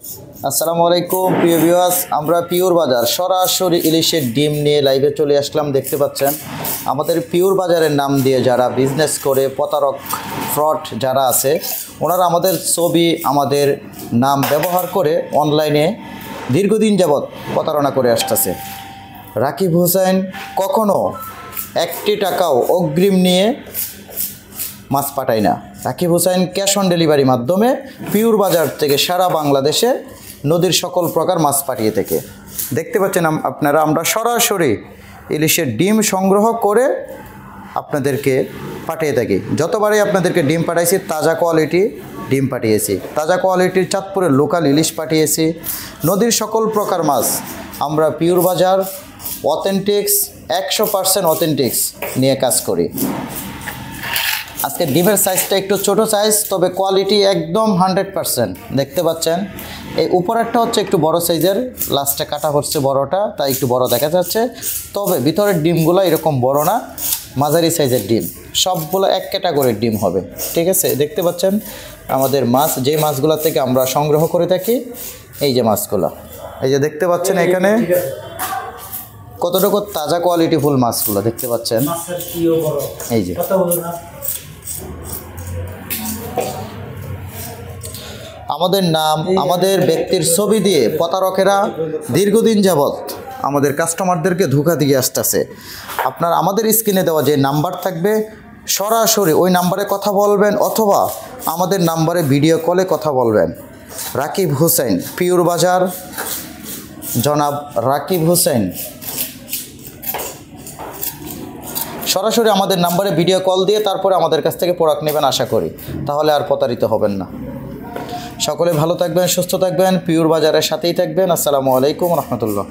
আসসালামু আলাইকুম প্রিয় ভিউয়ার্স, আমরা পিওর বাজার সরাসরি ইলিশের ডিম নিয়ে লাইভে চলে আসলাম। দেখতে পাচ্ছেন আমাদের পিওর বাজারের নাম দিয়ে যারা বিজনেস করে প্রতারক ফ্রড যারা আছে, ওনারা আমাদের ছবি আমাদের নাম ব্যবহার করে অনলাইনে দীর্ঘদিন যাবৎ প্রতারণা করে আসতেছে। রাকিব হোসেন কখনো একটি টাকাও অগ্রিম নিয়ে মাছ পাঠায় না। Rakib Hossain cash on delivery মাধ্যমে পিওর বাজার থেকে সারা বাংলাদেশে নদীর সকল প্রকার মাছ পাঠিয়ে থাকে। দেখতে পাচ্ছেন আপনারা, আমরা সরাসরি ইলিশের ডিম সংগ্রহ করে আপনাদেরকে পাঠিয়ে থাকি। যতবারই আপনাদেরকে ডিম পাঠাইছি তাজা কোয়ালিটি ডিম পাঠিয়েছি, তাজা কোয়ালিটির চাঁদপুরের লোকাল ইলিশ পাঠিয়েছি। নদীর সকল প্রকার মাছ আমরা পিওর বাজার অথেন্টিক্স 100% অথেন্টিক্স নিয়ে কাজ করি। আজকে ডিমের সাইজটা একটু ছোট সাইজ, তবে কোয়ালিটি একদম 100%। দেখতে পাচ্ছেন এই উপরেরটা হচ্ছে একটু বড় সাইজের, লাস্টে কাটা হচ্ছে বড়টা, তাই একটু বড় দেখা যাচ্ছে। তবে ভিতরের ডিমগুলো এরকম বড় না, মাঝারি সাইজের ডিম, সবগুলো এক ক্যাটাগরির ডিম হবে। ঠিক আছে, দেখতে পাচ্ছেন আমাদের মাছ, যে মাছগুলো থেকে আমরা সংগ্রহ করে থাকি, এই যে মাছগুলো, এই যে দেখতে পাচ্ছেন এখানে কতটুকু তাজা কোয়ালিটি ফুল মাছগুলো দেখতে পাচ্ছেন। এই যে আমাদের নাম, আমাদের ব্যক্তির ছবি দিয়ে প্রতারকেরা দীর্ঘদিন যাবৎ আমাদের কাস্টমারদেরকে ধোঁকা দিয়ে আসতেছে। আপনার আমাদের স্ক্রিনে দেওয়া যে নাম্বার থাকবে সরাসরি ওই নাম্বারে কথা বলবেন, অথবা আমাদের নাম্বারে ভিডিও কলে কথা বলবেন। রাকিব হোসেন পিওর বাজার, জনাব রাকিব হোসেন, সরাসরি আমাদের নাম্বারে ভিডিও কল দিয়ে তারপরে আমাদের কাছ থেকে প্রোডাক্ট নেবেন আশা করি, তাহলে আর প্রতারিত হবেন না। সকলে ভালো থাকবেন, সুস্থ থাকবেন, পিওর বাজারের সাথেই থাকবেন। আসসালামু আলাইকুম রহমতুল্লাহ।